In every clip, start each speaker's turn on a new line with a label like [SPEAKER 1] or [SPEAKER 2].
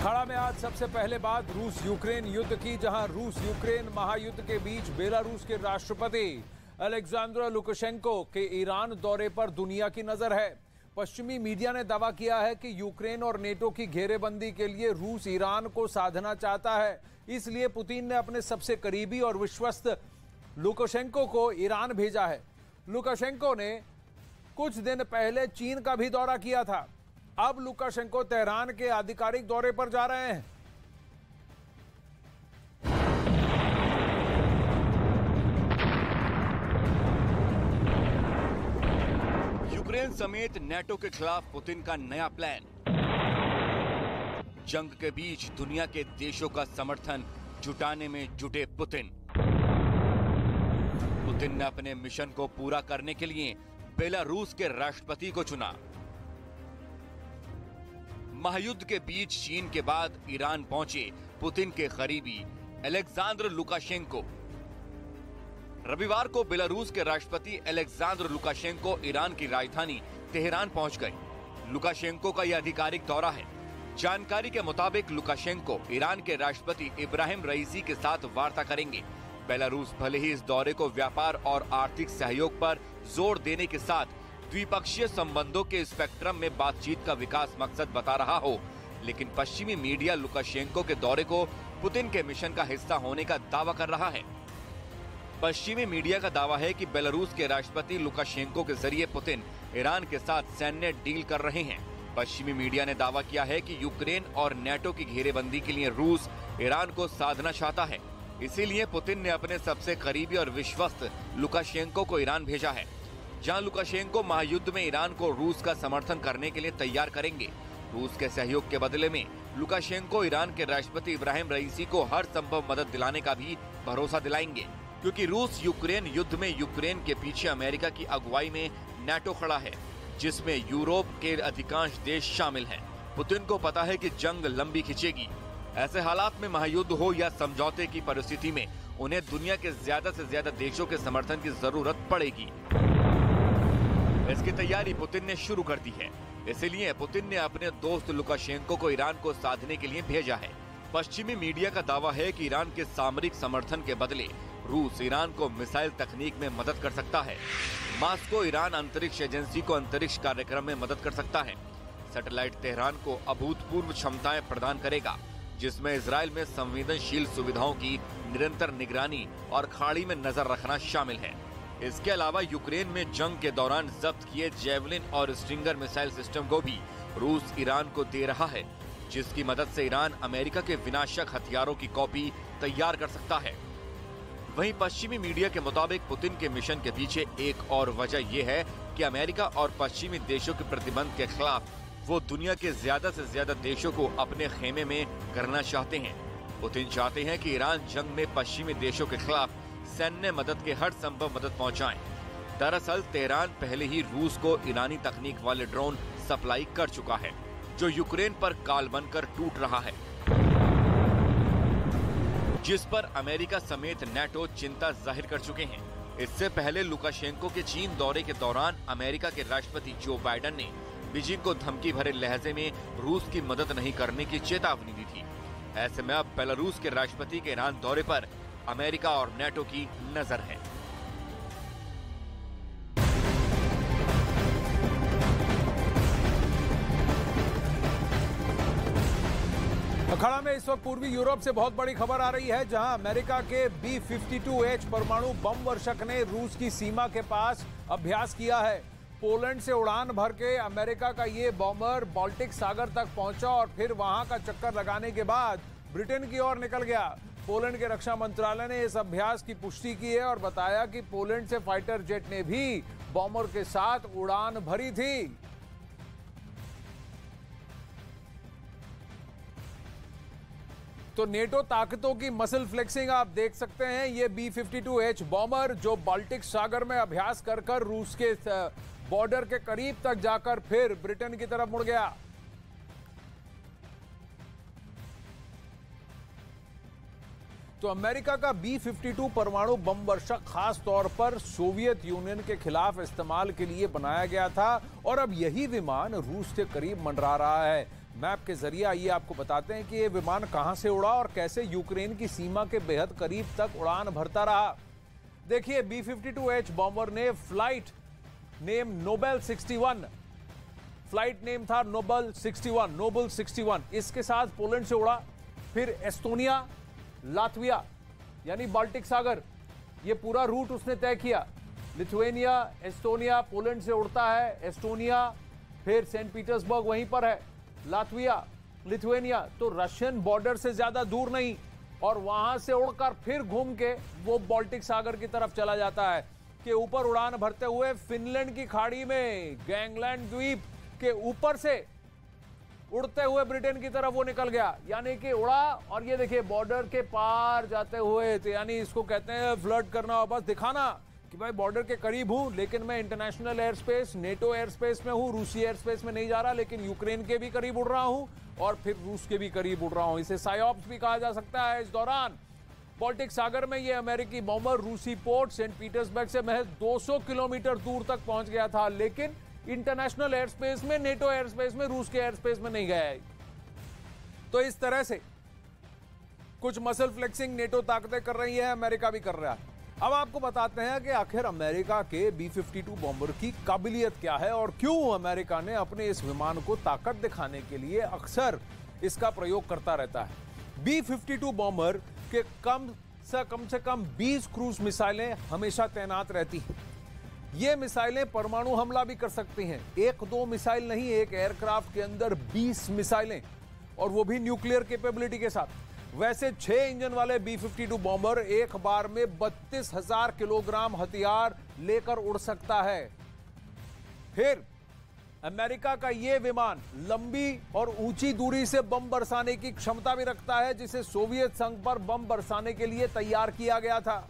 [SPEAKER 1] अखाड़ा में आज सबसे पहले बात रूस यूक्रेन युद्ध की, जहां रूस यूक्रेन महायुद्ध के बीच बेलारूस के राष्ट्रपति अलेक्जेंडर लुकाशेंको के ईरान दौरे पर दुनिया की नजर है। पश्चिमी मीडिया ने दावा किया है कि यूक्रेन और नेटो की घेरेबंदी के लिए रूस ईरान को साधना चाहता है, इसलिए पुतिन ने अपने सबसे करीबी और विश्वस्त लुकाशेंको को ईरान भेजा है। लुकाशेंको ने कुछ दिन पहले चीन का भी दौरा किया था। अब लुकाशेंको तेहरान के आधिकारिक दौरे पर जा रहे हैं।
[SPEAKER 2] यूक्रेन समेत नेटो के खिलाफ पुतिन का नया प्लान। जंग के बीच दुनिया के देशों का समर्थन जुटाने में जुटे पुतिन। पुतिन ने अपने मिशन को पूरा करने के लिए बेलारूस के राष्ट्रपति को चुना। महायुद्ध के बीच चीन के बाद ईरान पहुंचे पुतिन के करीबी अलेक्जेंडर लुकाशेंको। रविवार को बेलारूस के राष्ट्रपति अलेक्जेंडर लुकाशेंको ईरान की राजधानी तेहरान पहुंच गए। लुकाशेंको का यह आधिकारिक दौरा है। जानकारी के मुताबिक लुकाशेंको ईरान के राष्ट्रपति इब्राहिम रईसी के साथ वार्ता करेंगे। बेलारूस भले ही इस दौरे को व्यापार और आर्थिक सहयोग पर जोर देने के साथ द्विपक्षीय संबंधों के स्पेक्ट्रम में बातचीत का विकास मकसद बता रहा हो, लेकिन पश्चिमी मीडिया लुकाशेंको के दौरे को पुतिन के मिशन का हिस्सा होने का दावा कर रहा है। पश्चिमी मीडिया का दावा है कि बेलारूस के राष्ट्रपति लुकाशेंको के जरिए पुतिन ईरान के साथ सैन्य डील कर रहे हैं। पश्चिमी मीडिया ने दावा किया है कि यूक्रेन और नेटो की घेरेबंदी के लिए रूस ईरान को साधना चाहता है, इसीलिए पुतिन ने अपने सबसे करीबी और विश्वस्त लुकाशेंको को ईरान भेजा है, जहां लुकाशेंको महायुद्ध में ईरान को रूस का समर्थन करने के लिए तैयार करेंगे। रूस के सहयोग के बदले में लुकाशेंको ईरान के राष्ट्रपति इब्राहिम रईसी को हर संभव मदद दिलाने का भी भरोसा दिलाएंगे, क्योंकि रूस यूक्रेन युद्ध में यूक्रेन के पीछे अमेरिका की अगुवाई में नेटो खड़ा है, जिसमें यूरोप के अधिकांश देश शामिल हैं। पुतिन को पता है कि जंग लंबी खिंचेगी। ऐसे हालात में महायुद्ध हो या समझौते की परिस्थिति में उन्हें दुनिया के ज्यादा से ज्यादा देशों के समर्थन की जरूरत पड़ेगी। इसकी तैयारी पुतिन ने शुरू कर दी है, इसलिए पुतिन ने अपने दोस्त लुकाशेंको को ईरान को साधने के लिए भेजा है। पश्चिमी मीडिया का दावा है कि ईरान के सामरिक समर्थन के बदले रूस ईरान को मिसाइल तकनीक में मदद कर सकता है। मास्को ईरान अंतरिक्ष एजेंसी को अंतरिक्ष कार्यक्रम में मदद कर सकता है। सैटेलाइट तेहरान को अभूतपूर्व क्षमताएं प्रदान करेगा, जिसमें इजराइल में संवेदनशील सुविधाओं की निरंतर निगरानी और खाड़ी में नजर रखना शामिल है। इसके अलावा यूक्रेन में जंग के दौरान जब्त किए जेवलिन और स्ट्रिंगर मिसाइल सिस्टम को भी रूस ईरान को दे रहा है, जिसकी मदद से ईरान अमेरिका के विनाशक हथियारों की कॉपी तैयार कर सकता है। वहीं पश्चिमी मीडिया के मुताबिक पुतिन के मिशन के पीछे एक और वजह यह है कि अमेरिका और पश्चिमी देशों के प्रतिबंध के खिलाफ वो दुनिया के ज्यादा से ज्यादा देशों को अपने खेमे में करना चाहते हैं। पुतिन चाहते हैं कि ईरान जंग में पश्चिमी देशों के खिलाफ सैन्य मदद के हर संभव मदद पहुंचाएं। दरअसल तेहरान पहले ही रूस को ईरानी तकनीक वाले ड्रोन सप्लाई कर चुका है, जो यूक्रेन पर काल बनकर टूट रहा है, जिस पर अमेरिका समेत नेटो चिंता जाहिर कर चुके हैं। इससे पहले लुकाशेंको के चीन दौरे के दौरान अमेरिका के राष्ट्रपति जो बाइडेन ने बीजिंग को धमकी भरे लहजे में रूस की मदद नहीं करने की चेतावनी दी थी। ऐसे में अब बेलारूस के राष्ट्रपति के ईरान दौरे पर अमेरिका और नेटो की नजर है।
[SPEAKER 1] अखाड़ा में इस वक्त पूर्वी यूरोप से बहुत बड़ी खबर आ रही है, जहां अमेरिका के B-52H परमाणु बम वर्षक ने रूस की सीमा के पास अभ्यास किया है। पोलैंड से उड़ान भर के अमेरिका का ये बॉम्बर बाल्टिक सागर तक पहुंचा और फिर वहां का चक्कर लगाने के बाद ब्रिटेन की ओर निकल गया। पोलैंड के रक्षा मंत्रालय ने इस अभ्यास की पुष्टि की है और बताया कि पोलैंड से फाइटर जेट ने भी बॉम्बर के साथ उड़ान भरी थी। तो नेटो ताकतों की मसल फ्लेक्सिंग आप देख सकते हैं। ये B-52H बॉम्बर जो बाल्टिक सागर में अभ्यास कर कर रूस के बॉर्डर के करीब तक जाकर फिर ब्रिटेन की तरफ मुड़ गया। तो अमेरिका का B-52 परमाणु बम वर्षक खास तौर पर सोवियत यूनियन के खिलाफ इस्तेमाल के लिए बनाया गया था और अब यही विमान रूस के करीब मंडरा रहा है। मैप के जरिए आइए आपको बताते हैं कि यह विमान कहां से उड़ा और कैसे यूक्रेन की सीमा के बेहद करीब तक उड़ान भरता रहा। देखिए, B-52H बॉम्बर ने flight name Nobel 61, flight name था नोबल 61, इसके साथ पोलैंड से उड़ा, फिर एस्टोनिया, लातविया यानी बाल्टिक सागर, ये पूरा रूट उसने तय किया। लिथुआनिया, एस्टोनिया, पोलैंड से उड़ता है, एस्टोनिया, फिर सेंट पीटर्सबर्ग वहीं पर है, लातविया, लिथुआनिया, तो रशियन बॉर्डर से ज्यादा दूर नहीं, और वहां से उड़कर फिर घूम के वो बाल्टिक सागर की तरफ चला जाता है कि ऊपर उड़ान भरते हुए फिनलैंड की खाड़ी में गैंगलैंड द्वीप के ऊपर से उड़ते हुए ब्रिटेन की तरफ वो निकल गया, यानी कि उड़ा और ये देखिए बॉर्डर के पार जाते हुए, तो यानी इसको कहते हैं फ्लर्ट करना और बस दिखाना कि भाई बॉर्डर के करीब हूं, लेकिन मैं international air space, NATO air space में हूं, रूसी एयर स्पेस में नहीं जा रहा, लेकिन यूक्रेन के भी करीब उड़ रहा हूं और फिर रूस के भी करीब उड़ रहा हूं। इसे साइऑप्स भी कहा जा सकता है। इस दौरान बाल्टिक सागर में ये अमेरिकी बॉम्बर रूसी पोर्ट सेंट पीटर्सबर्ग से महज 200 किलोमीटर दूर तक पहुंच गया था, लेकिन इंटरनेशनल एयर स्पेस में, नेटो एयर स्पेस में, रूस के एयर स्पेस में नहीं गया है। तो इस तरह से कुछ मसल फ्लेक्सिंग नेटो ताकतें कर रही है, अमेरिका भी कर रहा है। अब आपको बताते हैं कि आखिर अमेरिका के B-52 बॉम्बर की काबिलियत क्या है और क्यों अमेरिका ने अपने इस विमान को ताकत दिखाने के लिए अक्सर इसका प्रयोग करता रहता है। B-52 बॉम्बर के कम से कम 20 क्रूज मिसाइलें हमेशा तैनात रहती हैं। ये मिसाइलें परमाणु हमला भी कर सकती हैं। एक दो मिसाइल नहीं, एक एयरक्राफ्ट के अंदर 20 मिसाइलें, और वो भी न्यूक्लियर कैपेबिलिटी के साथ। वैसे 6 इंजन वाले B-52 बॉम्बर एक बार में 32,000 किलोग्राम हथियार लेकर उड़ सकता है। फिर अमेरिका का यह विमान लंबी और ऊंची दूरी से बम बरसाने की क्षमता भी रखता है, जिसे सोवियत संघ पर बम बरसाने के लिए तैयार किया गया था।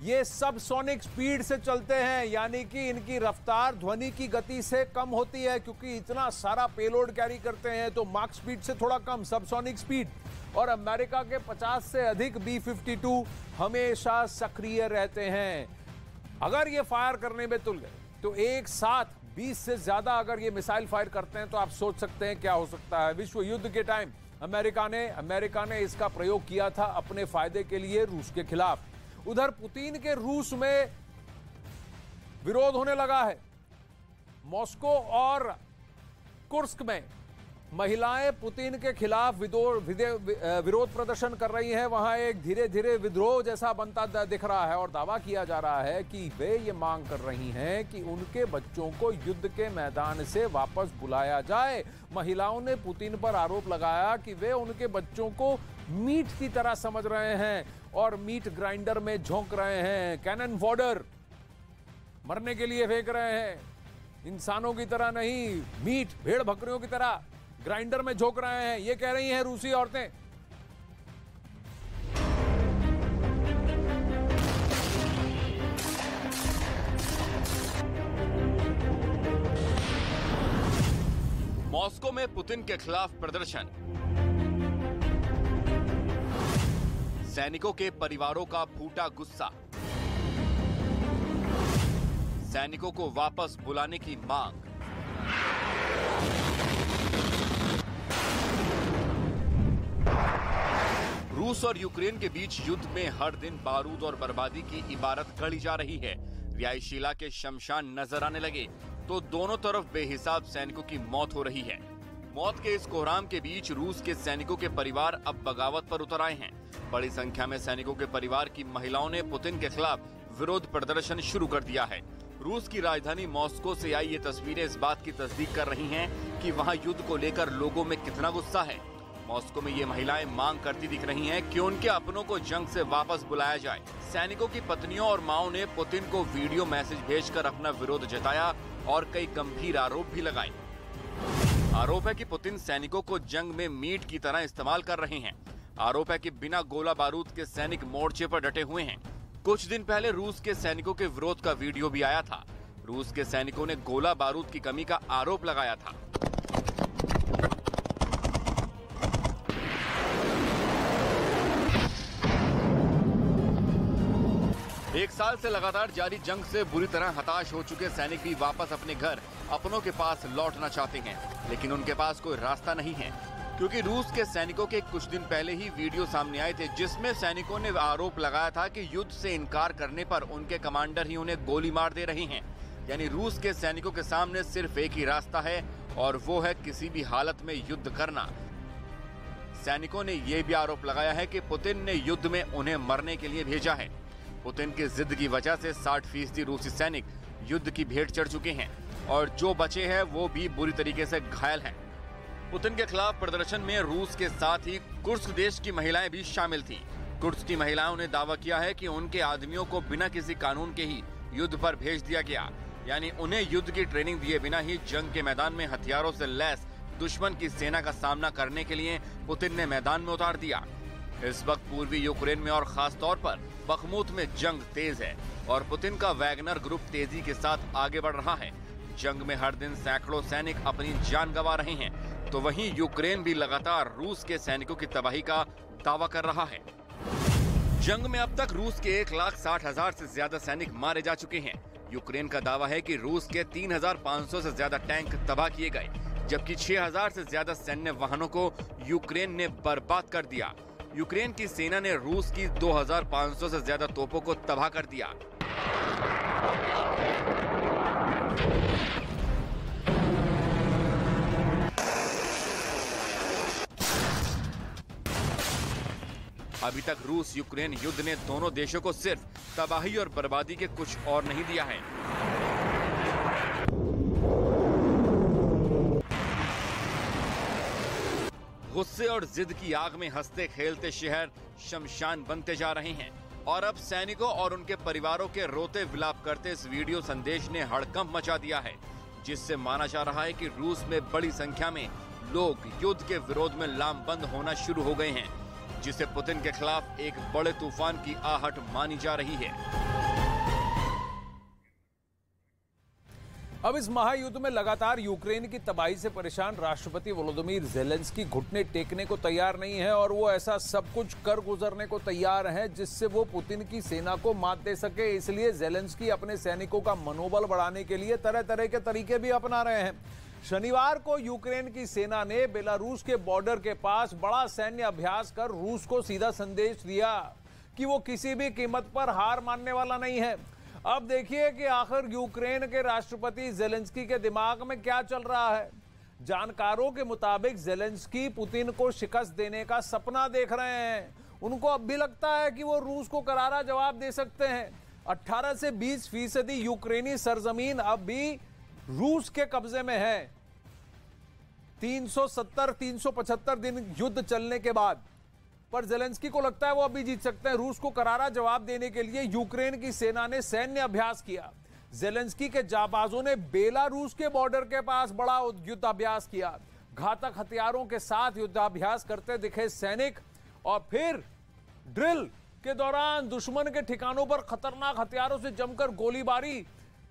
[SPEAKER 1] ये सब सोनिक स्पीड से चलते हैं, यानी कि इनकी रफ्तार ध्वनि की गति से कम होती है, क्योंकि इतना सारा पेलोड कैरी करते हैं, तो माक स्पीड से थोड़ा कम, सबसोनिक स्पीड। और अमेरिका के 50 से अधिक B-52 हमेशा सक्रिय रहते हैं। अगर ये फायर करने में तुल गए तो एक साथ 20 से ज्यादा अगर ये मिसाइल फायर करते हैं तो आप सोच सकते हैं क्या हो सकता है। विश्व युद्ध के टाइम अमेरिका ने इसका प्रयोग किया था अपने फायदे के लिए रूस के खिलाफ। उधर पुतिन के रूस में विरोध होने लगा है। मॉस्को और कुर्स्क में महिलाएं पुतिन के खिलाफ विरोध प्रदर्शन कर रही हैं। वहां एक धीरे धीरे विद्रोह जैसा बनता दिख रहा है और दावा किया जा रहा है कि वे ये मांग कर रही हैं कि उनके बच्चों को युद्ध के मैदान से वापस बुलाया जाए। महिलाओं ने पुतिन पर आरोप लगाया कि वे उनके बच्चों को मीट की तरह समझ रहे हैं और मीट ग्राइंडर में झोंक रहे हैं, कैनन फॉडर मरने के लिए फेंक रहे हैं, इंसानों की तरह नहीं, मीट भेड़ बकरियों की तरह ग्राइंडर में झोंक रहे हैं, ये कह रही हैं रूसी औरतें।
[SPEAKER 2] मॉस्को में पुतिन के खिलाफ प्रदर्शन, सैनिकों के परिवारों का फूटा गुस्सा, सैनिकों को वापस बुलाने की मांग। रूस और यूक्रेन के बीच युद्ध में हर दिन बारूद और बर्बादी की इबारत गढ़ी जा रही है। रिहायशी इलाके शमशान नजर आने लगे तो दोनों तरफ बेहिसाब सैनिकों की मौत हो रही है। मौत के इस कोहराम के बीच रूस के सैनिकों के परिवार अब बगावत पर उतर आए हैं। बड़ी संख्या में सैनिकों के परिवार की महिलाओं ने पुतिन के खिलाफ विरोध प्रदर्शन शुरू कर दिया है। रूस की राजधानी मॉस्को से आई ये तस्वीरें इस बात की तस्दीक कर रही हैं कि वहां युद्ध को लेकर लोगों में कितना गुस्सा है। मॉस्को में ये महिलाएं मांग करती दिख रही हैं कि उनके अपनों को जंग से वापस बुलाया जाए। सैनिकों की पत्नियों और माओं ने पुतिन को वीडियो मैसेज भेजकर अपना विरोध जताया और कई गंभीर आरोप भी लगाए। आरोप है कि पुतिन सैनिकों को जंग में मीट की तरह इस्तेमाल कर रहे हैं। आरोप है कि बिना गोला बारूद के सैनिक मोर्चे पर डटे हुए हैं। कुछ दिन पहले रूस के सैनिकों के विरोध का वीडियो भी आया था। रूस के सैनिकों ने गोला बारूद की कमी का आरोप लगाया था। एक साल से लगातार जारी जंग से बुरी तरह हताश हो चुके सैनिक भी वापस अपने घर अपनों के पास लौटना चाहते हैं, लेकिन उनके पास कोई रास्ता नहीं है, क्योंकि रूस के सैनिकों के कुछ दिन पहले ही वीडियो सामने आए थे जिसमें सैनिकों ने आरोप लगाया था कि युद्ध से इनकार करने पर उनके कमांडर ही उन्हें गोली मार दे रहे हैं। यानी रूस के सैनिकों के सामने सिर्फ एक ही रास्ता है और वो है किसी भी हालत में युद्ध करना। सैनिकों ने यह भी आरोप लगाया है कि पुतिन ने युद्ध में उन्हें मरने के लिए भेजा है। पुतिन की जिद की वजह से 60% रूसी सैनिक युद्ध की भेंट चढ़ चुके हैं और जो बचे हैं वो भी बुरी तरीके से घायल हैं। पुतिन के खिलाफ प्रदर्शन में रूस के साथ ही कुर्स्क देश की महिलाएं भी शामिल थीं। कुर्स्क की महिलाओं ने दावा किया है कि उनके आदमियों को बिना किसी कानून के ही युद्ध पर भेज दिया गया, यानी उन्हें युद्ध की ट्रेनिंग दिए बिना ही जंग के मैदान में हथियारों से लैस दुश्मन की सेना का सामना करने के लिए पुतिन ने मैदान में उतार दिया। इस वक्त पूर्वी यूक्रेन में और खास तौर पर बखमुत में जंग तेज है और पुतिन का वैगनर ग्रुप तेजी के साथ आगे बढ़ रहा है। जंग में हर दिन सैकड़ों सैनिक अपनी जान गंवा रहे हैं, तो वहीं यूक्रेन भी लगातार रूस के सैनिकों की तबाही का दावा कर रहा है। जंग में अब तक रूस के 1,60,000 से ज्यादा सैनिक मारे जा चुके हैं। यूक्रेन का दावा है कि रूस के 3,500 से ज्यादा टैंक तबाह किए गए, जबकि 6,000 से ज्यादा सैन्य वाहनों को यूक्रेन ने बर्बाद कर दिया। यूक्रेन की सेना ने रूस की 2,500 से ज्यादा तोपों को तबाह कर दिया। अभी तक रूस यूक्रेन युद्ध ने दोनों देशों को सिर्फ तबाही और बर्बादी के कुछ और नहीं दिया है। गुस्से और जिद की आग में हंसते खेलते शहर शमशान बनते जा रहे हैं और अब सैनिकों और उनके परिवारों के रोते विलाप करते इस वीडियो संदेश ने हड़कंप मचा दिया है, जिससे माना जा रहा है कि रूस में बड़ी संख्या में लोग युद्ध के विरोध में लामबंद होना शुरू हो गए हैं, जिसे पुतिन के खिलाफ एक बड़े तूफान की आहट मानी जा रही है।
[SPEAKER 1] अब इस महायुद्ध में लगातार यूक्रेन की तबाही से परेशान राष्ट्रपति वोलोदिमीर ज़ेलेंस्की घुटने टेकने को तैयार नहीं है और वो ऐसा सब कुछ कर गुजरने को तैयार है जिससे वो पुतिन की सेना को मात दे सके। इसलिए ज़ेलेंस्की अपने सैनिकों का मनोबल बढ़ाने के लिए तरह तरह के तरीके भी अपना रहे हैं। शनिवार को यूक्रेन की सेना ने बेलारूस के बॉर्डर के पास बड़ा सैन्य अभ्यास कर रूस को सीधा संदेश दिया कि वो किसी भी कीमत पर हार मानने वाला नहीं है। अब देखिए कि आखिर यूक्रेन के राष्ट्रपति ज़ेलेंस्की के दिमाग में क्या चल रहा है। जानकारों के मुताबिक ज़ेलेंस्की पुतिन को शिकस्त देने का सपना देख रहे हैं। उनको अब भी लगता है कि वो रूस को करारा जवाब दे सकते हैं। 18 से 20% यूक्रेनी सरजमीन अब भी रूस के कब्जे में है। 370-375 दिन युद्ध चलने के बाद, पर ज़ेलेंस्की को लगता है वो अभी जीत सकते हैं। रूस को करारा जवाब देने के लिए यूक्रेन की सेना ने सैन्य अभ्यास किया। ज़ेलेंस्की के जाबाजों ने बेलारूस के बॉर्डर के पास बड़ा युद्धाभ्यास किया। घातक हथियारों के साथ युद्धाभ्यास करते दिखे सैनिक और फिर ड्रिल के दौरान दुश्मन के ठिकानों पर खतरनाक हथियारों से जमकर गोलीबारी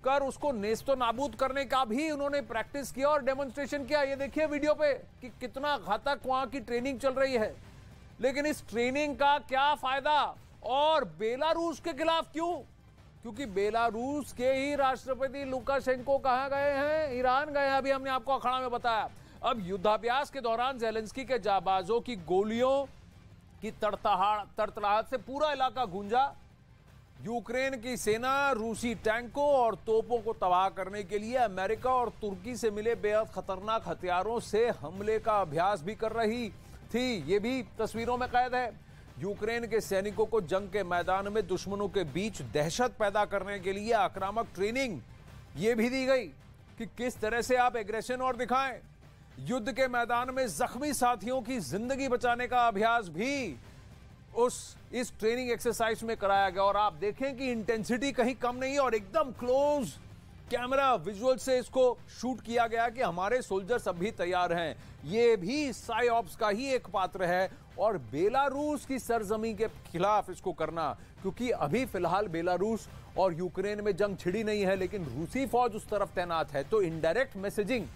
[SPEAKER 1] कर उसको नेस्तो नाबूद करने का भी उन्होंने प्रैक्टिस किया और डेमोन्स्ट्रेशन किया। ये देखिए वीडियो पे कि कितना घातक वहां की ट्रेनिंग चल रही है। लेकिन इस ट्रेनिंग का क्या फायदा और बेलारूस के खिलाफ क्यों? क्योंकि बेलारूस के ही राष्ट्रपति लुकाशेंको कहां गए हैं? ईरान गए हैं। अभी हमने आपको अखाड़ा में बताया। अब युद्धाभ्यास के दौरान ज़ेलेंस्की के जाबाजों की गोलियों की तड़तड़ाहट से पूरा इलाका गूंजा। यूक्रेन की सेना रूसी टैंकों और तोपों को तबाह करने के लिए अमेरिका और तुर्की से मिले बेहद खतरनाक हथियारों से हमले का अभ्यास भी कर रही थी। ये भी तस्वीरों में कैद है। यूक्रेन के सैनिकों को जंग के मैदान में दुश्मनों के बीच दहशत पैदा करने के लिए आक्रामक ट्रेनिंग ये भी दी गई कि किस तरह से आप एग्रेशन और दिखाएं। युद्ध के मैदान में जख्मी साथियों की जिंदगी बचाने का अभ्यास भी इस ट्रेनिंग एक्सरसाइज में कराया गया और आप देखें कि इंटेंसिटी कहीं कम नहीं और एकदम क्लोज कैमरा विजुअल से इसको शूट किया गया कि हमारे सोल्जर्स अब भी तैयार हैं। ये भी साइऑप्स का ही एक पात्र है और बेलारूस की सरजमी के खिलाफ इसको करना, क्योंकि अभी फिलहाल बेलारूस और यूक्रेन में जंग छिड़ी नहीं है, लेकिन रूसी फौज उस तरफ तैनात है। तो इनडायरेक्ट मैसेजिंग